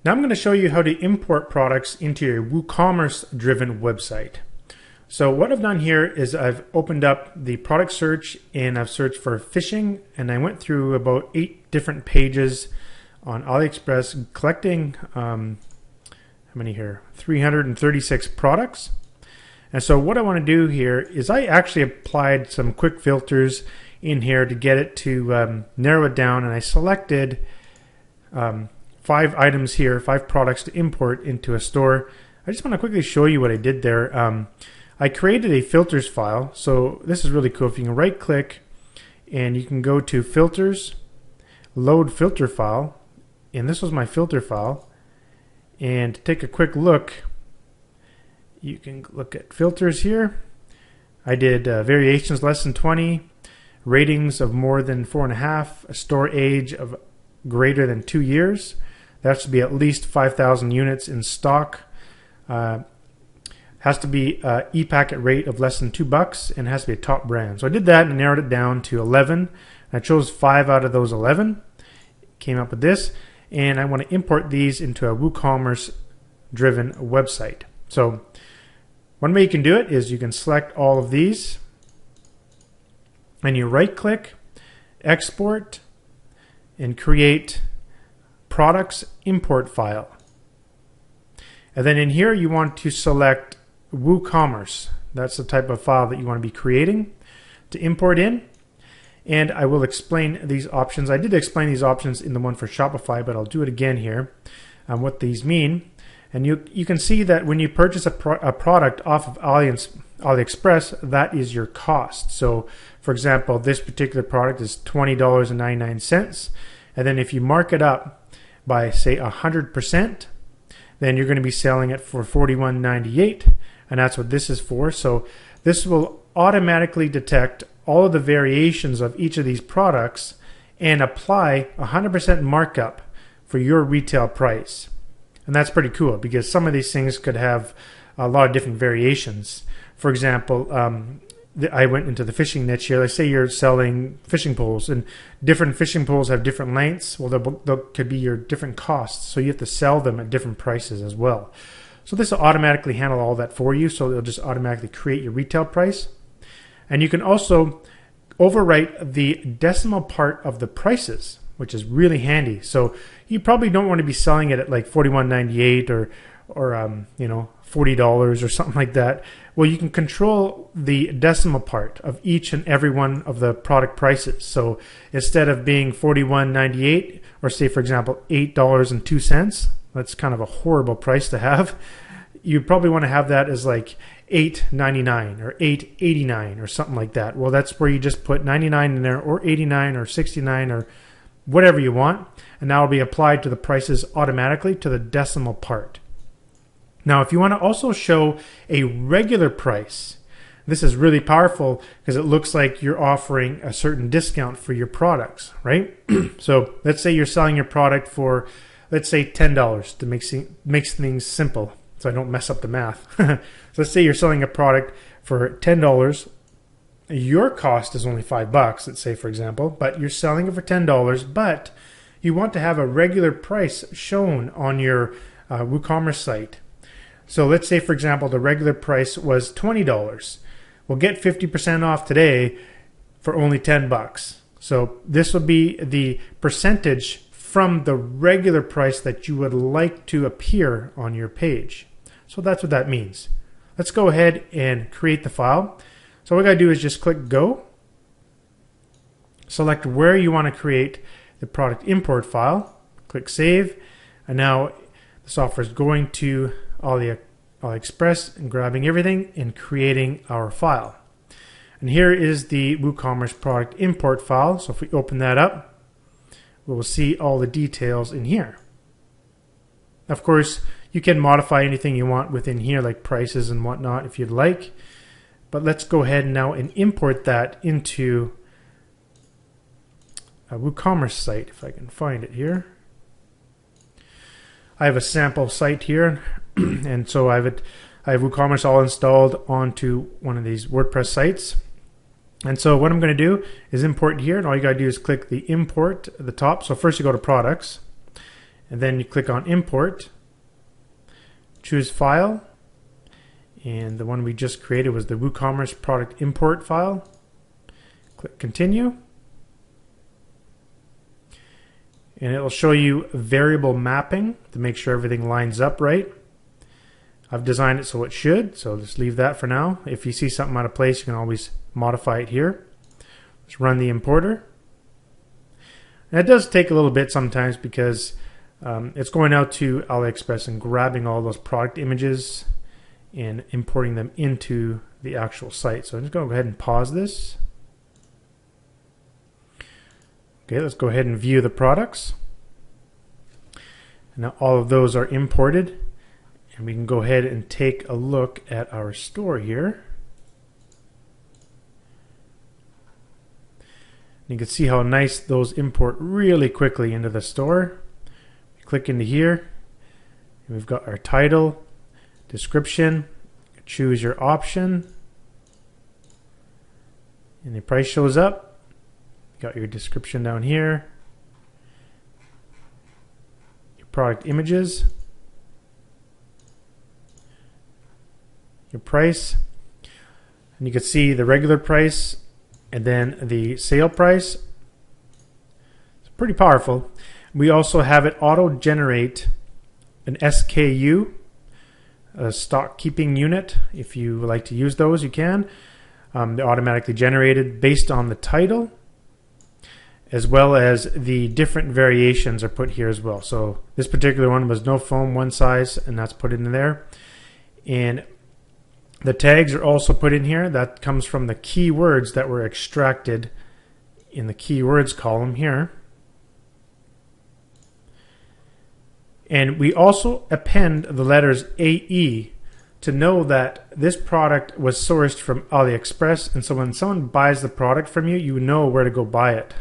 Now I'm going to show you how to import products into your WooCommerce driven website. So what I've done here is I've opened up the product search and I've searched for fishing, and I went through about 8 different pages on AliExpress collecting how many here? 336 products. And so what I want to do here is I actually applied some quick filters in here to get it to narrow it down, and I selected 5 items here, 5 products to import into a store. I just want to quickly show you what I did there. I created a filters file, so this is really cool. If you can right click and you can go to filters, load filter file, and this was my filter file. And to take a quick look, you can look at filters here. I did variations less than 20, ratings of more than 4.5, a store age of greater than 2 years. That should be at least 5,000 units in stock. Has to be e-packet rate of less than $2, and has to be a top brand. So I did that and narrowed it down to 11. I chose 5 out of those 11. Came up with this, and I want to import these into a WooCommerce driven website. So one way you can do it is you can select all of these, and you right click, export, and create products import file. And then in here you want to select WooCommerce. That's the type of file that you want to be creating to import in. And I will explain these options. I did explain these options in the one for Shopify, but I'll do it again here what these mean. And you can see that when you purchase a product off of AliExpress, that is your cost. So for example, this particular product is $20.99. And then if you mark it up by say 100%, then you're going to be selling it for $41.98, and that's what this is for. So this will automatically detect all of the variations of each of these products and apply 100% markup for your retail price. And that's pretty cool because some of these things could have a lot of different variations. For example, I went into the fishing niche here. Let's say you're selling fishing poles, and different fishing poles have different lengths. Well, there could be your different costs, so you have to sell them at different prices as well. So this will automatically handle all that for you, so it'll just automatically create your retail price. And you can also overwrite the decimal part of the prices, which is really handy. So you probably don't want to be selling it at like $41.98 or $40 or something like that. Well, you can control the decimal part of each and every one of the product prices. So instead of being $41.98, or say for example $8.02, that's kind of a horrible price to have. You probably want to have that as like $8.99 or $8.89 or something like that. Well, that's where you just put 99 in there, or 89 or 69 or whatever you want, and that will be applied to the prices automatically to the decimal part. Now, if you want to also show a regular price, this is really powerful because it looks like you're offering a certain discount for your products, right? So let's say you're selling your product for, let's say $10 to make things simple so I don't mess up the math. So let's say you're selling a product for $10. Your cost is only $5, let's say for example, but you're selling it for $10, but you want to have a regular price shown on your WooCommerce site. So let's say, for example, the regular price was $20. We'll get 50% off today for only $10. So this will be the percentage from the regular price that you would like to appear on your page. So that's what that means. Let's go ahead and create the file. So what I gotta do is just click Go, select where you want to create the product import file, click Save, and now the software is going to AliExpress and grabbing everything and creating our file. And here is the WooCommerce product import file. So if we open that up, we will see all the details in here. Of course, you can modify anything you want within here, like prices and whatnot if you'd like. But let's go ahead now and import that into a WooCommerce site, if I can find it here. I have a sample site here, and so I have WooCommerce all installed onto one of these WordPress sites. And so what I'm going to do is import here, and all you got to do is click the import at the top. So first you go to products, and then you click on import, choose file, and the one we just created was the WooCommerce product import file. Click continue, and it will show you variable mapping to make sure everything lines up right. I've designed it so it should, so just leave that for now. If you see something out of place, you can always modify it here. Just run the importer. And it does take a little bit sometimes because it's going out to AliExpress and grabbing all those product images and importing them into the actual site. So I'm just going to go ahead and pause this. Okay, let's go ahead and view the products. And now all of those are imported. And we can go ahead and take a look at our store here. You can see how nice those import really quickly into the store. Click into here, and we've got our title, description, choose your option, and the price shows up. You got your description down here, your product images, your price, and you can see the regular price and then the sale price. It's pretty powerful. We also have it auto-generate an SKU, a stock keeping unit. If you like to use those, you can. They're automatically generated based on the title, as well as the different variations are put here as well. So this particular one was no foam, one size, and that's put in there. And the tags are also put in here. That comes from the keywords that were extracted in the keywords column here. And we also append the letters AE to know that this product was sourced from AliExpress. And so when someone buys the product from you, you know where to go buy it.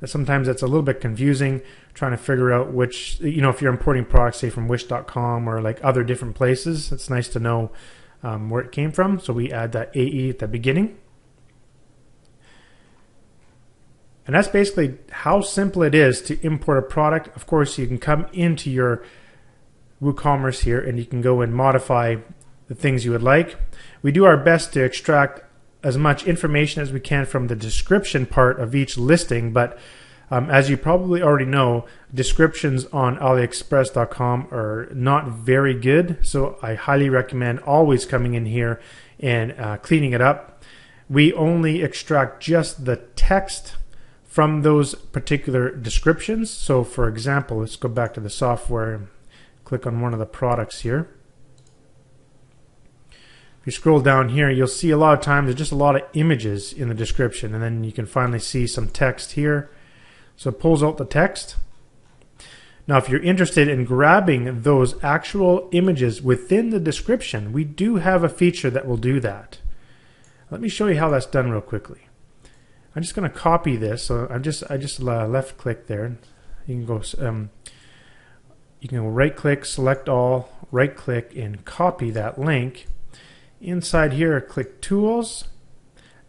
Sometimes it's a little bit confusing trying to figure out which, if you're importing products, say from wish.com or like other different places, it's nice to know where it came from. So we add that AE at the beginning. And that's basically how simple it is to import a product. Of course, you can come into your WooCommerce here and you can go and modify the things you would like. We do our best to extract as much information as we can from the description part of each listing, but as you probably already know, descriptions on AliExpress.com are not very good, so I highly recommend always coming in here and cleaning it up. We only extract just the text from those particular descriptions. So for example, let's go back to the software and click on one of the products here. If you scroll down here, you'll see a lot of times there's just a lot of images in the description, and then you can finally see some text here. So it pulls out the text. Now, if you're interested in grabbing those actual images within the description, we do have a feature that will do that. Let me show you how that's done real quickly. I'm just going to copy this. So I just left click there. You can go right click, select all, right click, and copy that link. Inside here, click Tools,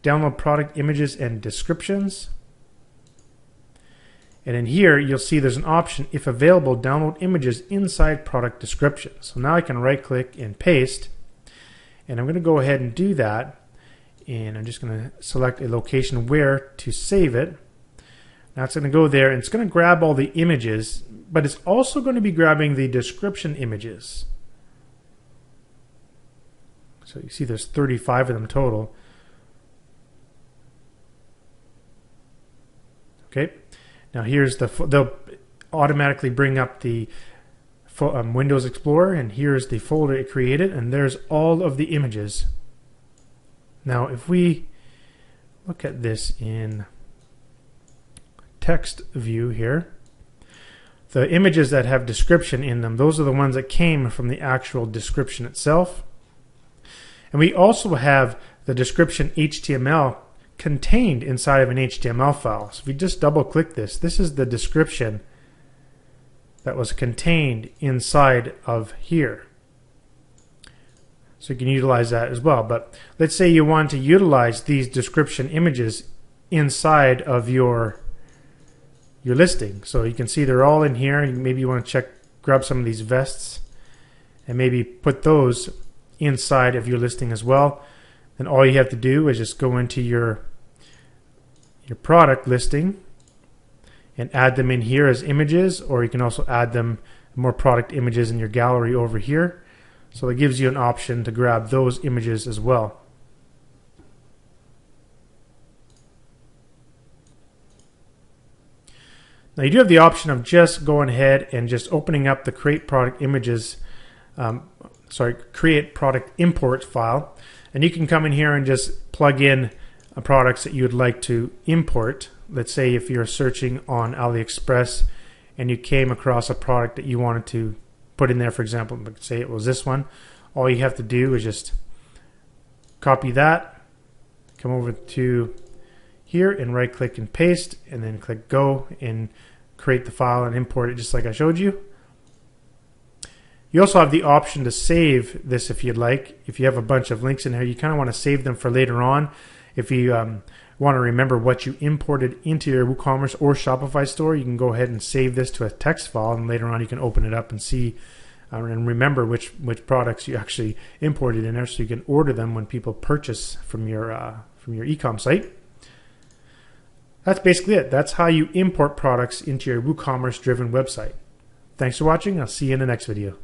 download product images and descriptions. And in here, you'll see there's an option, if available, download images inside product descriptions. So now I can right click and paste. And I'm going to go ahead and do that. And I'm just going to select a location where to save it. Now it's going to go there and it's going to grab all the images, but it's also going to be grabbing the description images. So you see there's 35 of them total. Okay. Now here's they'll automatically bring up the Windows Explorer, and here's the folder it created, and there's all of the images. Now if we look at this in text view here, the images that have description in them, those are the ones that came from the actual description itself. And we also have the description HTML contained inside of an HTML file. So if we just double click this, this is the description that was contained inside of here. So you can utilize that as well. But let's say you want to utilize these description images inside of your your listing. So you can see they're all in here. Maybe you want to grab some of these vests and maybe put those inside of your listing as well. Then all you have to do is just go into your product listing and add them in here as images, or you can also add them more product images in your gallery over here. So it gives you an option to grab those images as well. Now you do have the option of just going ahead and just opening up the create product images, create product import file, and you can come in here and just plug in products that you would like to import. Let's say if you're searching on AliExpress and you came across a product that you wanted to put in there, for example, let's say it was this one. All you have to do is just copy that, come over to here and right click and paste, and then click go and create the file and import it just like I showed you. You also have the option to save this if you'd like. If you have a bunch of links in here, you kind of want to save them for later on. If you want to remember what you imported into your WooCommerce or Shopify store, you can go ahead and save this to a text file, and later on you can open it up and see and remember which products you actually imported in there, so you can order them when people purchase from your e-com site. That's basically it. That's how you import products into your WooCommerce driven website. Thanks for watching. I'll see you in the next video.